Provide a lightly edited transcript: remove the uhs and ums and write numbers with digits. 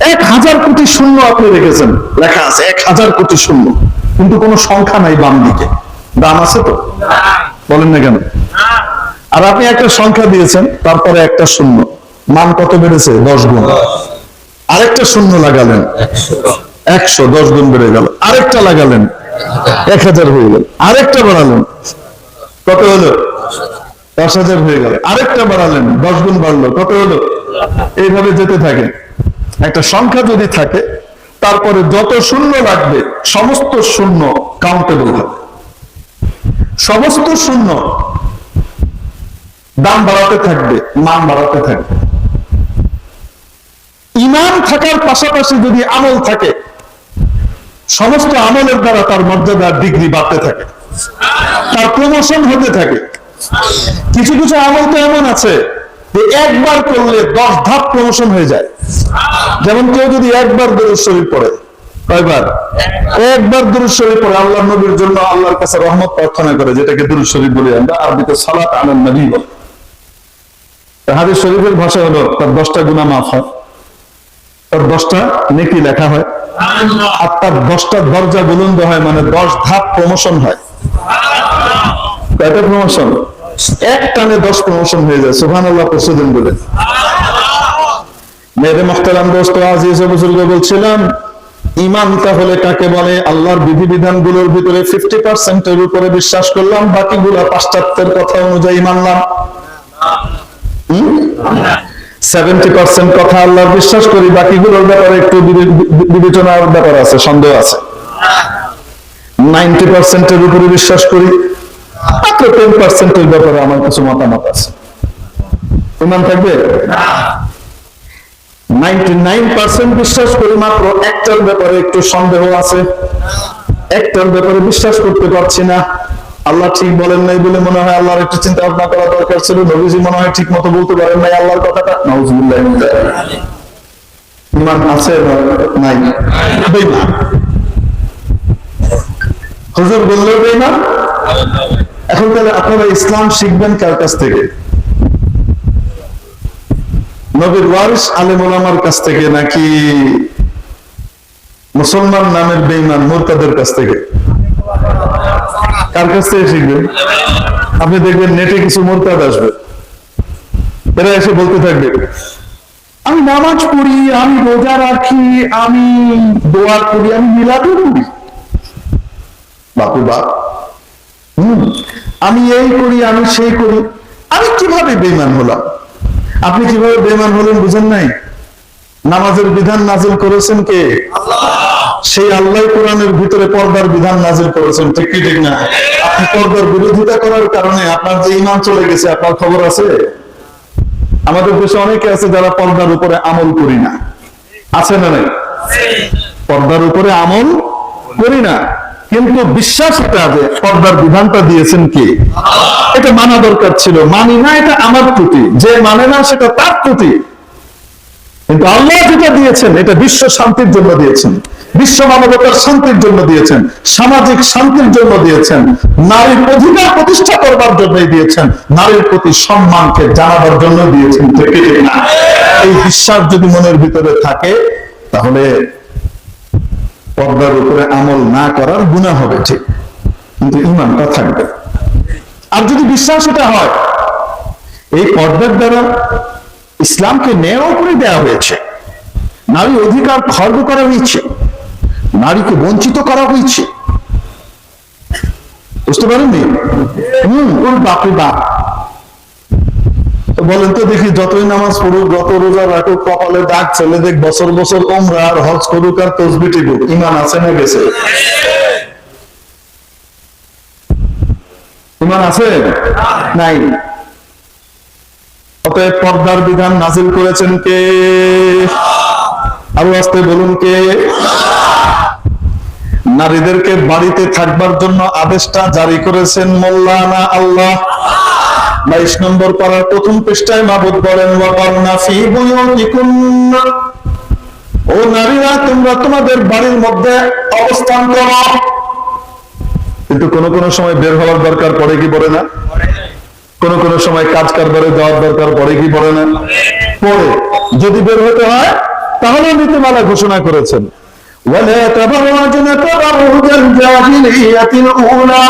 1000 কোটি শূন্য আপনি রেখেছেন, লেখা আছে 1000 কোটি শূন্য, কিন্তু কোনো সংখ্যা নাই বাম দিকে। দাম আছে তো? বলেন না কেন? আর আপনি একটা সংখ্যা দিয়েছেন, তারপরে একটা শূন্য, মান কত বেড়েছে? 10 গুণ। আরেকটা শূন্য লাগালেন, 100, 10 গুণ বেড়ে গেল। আরেকটা লাগালেন, 1000 হয়ে গেল। আরেকটা বাড়ালেন, কত হলো? 10,000 হয়ে গেল। আরেকটা বাড়ালেন, 10 গুণ বাড়লো, কত হলো? এইভাবে যেতে থাকে। একটা সংখ্যা যদি থাকে, তারপরে যত শূন্য লাগবে সমস্ত শূন্য কাউন্টেবল হবে, সমস্ত শূন্য দাম বাড়াতে থাকবে, মান বাড়াতে থাকবে। ঈমান থাকার পাশাপাশি যদি আমল থাকে, সমস্ত আমলের দ্বারা তার মর্যাদার ডিগ্রি বাড়তে থাকে, তার প্রমোশন হতে থাকে। কিছু কিছু আমল তো এমন আছে যে একবার করলে 10 ধাপ প্রমোশন হয়ে যায়। যেমন কেউ যদি একবার দুরূদ শরীফ পড়ে, কয়বার? একবার দুরূদ শরীফ পড়ে আল্লাহর নবীর জন্য আল্লাহর কাছে রহমত প্রার্থনা করে, যেটাকে দুরূদ শরীফ বলি আমরা, আরবিতে সালাত আলান নবী বলে। হাদিস শরীফের ভাষা হলো তার 10টা গুনাহ মাফ হয়, তার 10টা নেকি লেখা হয়, আর তার 10টা দরজা বুলন্দ হয়, মানে 10 ধাপ প্রমোশন হয়। কয়টা প্রমোশন? এক টানে 10 প্রমোশন হয়ে যায়। সুবহানাল্লাহ প্রতিদিন বলে। মেরে মুহতারাম দোস্ত, আজিজ ও বুজুর্গ, বলছিলাম ঈমান তাহলে কাকে বলে? আল্লাহর বিধিবিধান গুলোর ভিতরে 50% এর উপরে বিশ্বাস করলাম, বাকিগুলো পাশ্চাত্যের কথা অনুযায়ী মানলাম। 70% কথা আল্লাহর বিশ্বাস করি, বাকিগুলোর ব্যাপারে একটু বিবেচনার ব্যাপার আছে, সন্দেহ আছে। 90% এর উপরে বিশ্বাস করি, মাত্র 10% এর ব্যাপারে আমার কিছু মতামত আছে। ঈমান থাকবে? 99% বিশ্বাস করি, মাত্র একটার ব্যাপারে একটু সন্দেহ আছে, একটার ব্যাপারে বিশ্বাস করতে পারছি না। আল্লাহ ঠিক বলেন নাই বলে মনে হয় আল্লাহর একটু চিন্তা ভাবনা করা দরকার ছিল। নবীজি মনে হয় ঠিক মতো বলতে পারেন নাই আল্লাহর কথাটা। নাউজুবিল্লাহ। ঈমান আছে নাই? বেঈমান। হুজুর বললেও বেঈমান। এখন তাহলে আপনারা ইসলাম শিখবেন কার কাছ থেকে? নবীর ওয়ারিস আলেম ওলামার কাছ থেকে, নাকি মুসলমান নামের বেঈমান মুরতাদের কাছ থেকে? কার কাছ থেকে শিখবেন? আপনি দেখবেন নেটে কিছু মুরতাদ আসবে, এরা এসে বলতে থাকবে আমি নামাজ পড়ি, আমি রোজা রাখি, আমি দোয়া করি, আমি মিলাদও করি, বাপু বাপ, আমি এই করি, আমি সেই করি। আমি কিভাবে বেঈমান হলাম? আপনি কিভাবে বেঈমান হলেন বুঝেন নাই? নামাজের বিধান নাজিল করেছেন কে? আল্লাহ। সেই আল্লাহ কোরআনের ভিতরে পর্দার বিধান নাজিল করেছেন, ঠিক কি ঠিক না? আপনি পর্দার বিরোধিতা করার কারণে আপনার যে ঈমান চলে গেছে, আপনার খবর আছে? আমাদের দেশে অনেকে আছে যারা পর্দার উপরে আমল করি না, আছে না নাই? পর্দার উপরে আমল করি না, কিন্তু বিশ্বাস এটা যে পর্দার বিধানটা দিয়েছেন কে? এটা মানা দরকার ছিল, মানি না, এটা আমার ত্রুটি। যে মানে না সেটা তার ত্রুটি। কিন্তু আল্লাহ যেটা দিয়েছেন এটা বিশ্ব শান্তির জন্য দিয়েছেন, বিশ্ব মানবতার শান্তির জন্য দিয়েছেন, সামাজিক শান্তির জন্য দিয়েছেন, নারীর অধিকার প্রতিষ্ঠা করবার জন্যই দিয়েছেন, নারীর প্রতি সম্মানকে জানাবার জন্য দিয়েছেন। এই বিশ্বাস যদি মনের ভিতরে থাকে, তাহলে পর্দার উপরে আমল না করার গুনাহ হবে, ঠিক, কিন্তু ঈমানটা থাকবে। আর যদি বিশ্বাস এটা হয় এই পর্দার দ্বারা ইসলামকে ন্যায় করে দেওয়া হয়েছে, নারী অধিকার খর্ব করা হয়েছে, নারীকে বঞ্চিত করা হয়েছে, বুঝতে পারেননি? বাপরে বাপ। বলেন তো দেখি, যতই নামাজ পড়ুক, যত রোজা রাখুক, কপালে দাগ চলে দেখ, বছর বছর উমরা আর হজ করুক আর তাসবিহ টিপুক, ঈমান আছে না গেছে? ঈমান আছে? নাই। অতএব পর্দার বিধান নাজিল করেছেন কে? আরো আস্তে বলুন, কে? নারীদেরকে বাড়িতে থাকবার জন্য আদেশটা জারি করেছেন মোল্লা না আল্লাহ? 22 নম্বর পারার প্রথম পৃষ্ঠায় মাবুদ বলেন, ওয়াকারনা ফি বুয়ুতিকুন্না, ও নারীরা তোমরা তোমাদের বাড়ির মধ্যে অবস্থান করো। কিন্তু কোন কোন সময় বের হওয়ার দরকার পড়ে কি পড়ে না? কোন কোন সময় কাজ কারবারে যাওয়ার দরকার পড়ে কি পড়ে না? পড়ে। যদি বের হতে হয় তাহলে নীতিমালা ঘোষণা করেছেন, ওয়ালা তাবাররাজনা তাবাররুজাল জাহিলিয়াতিল উলা,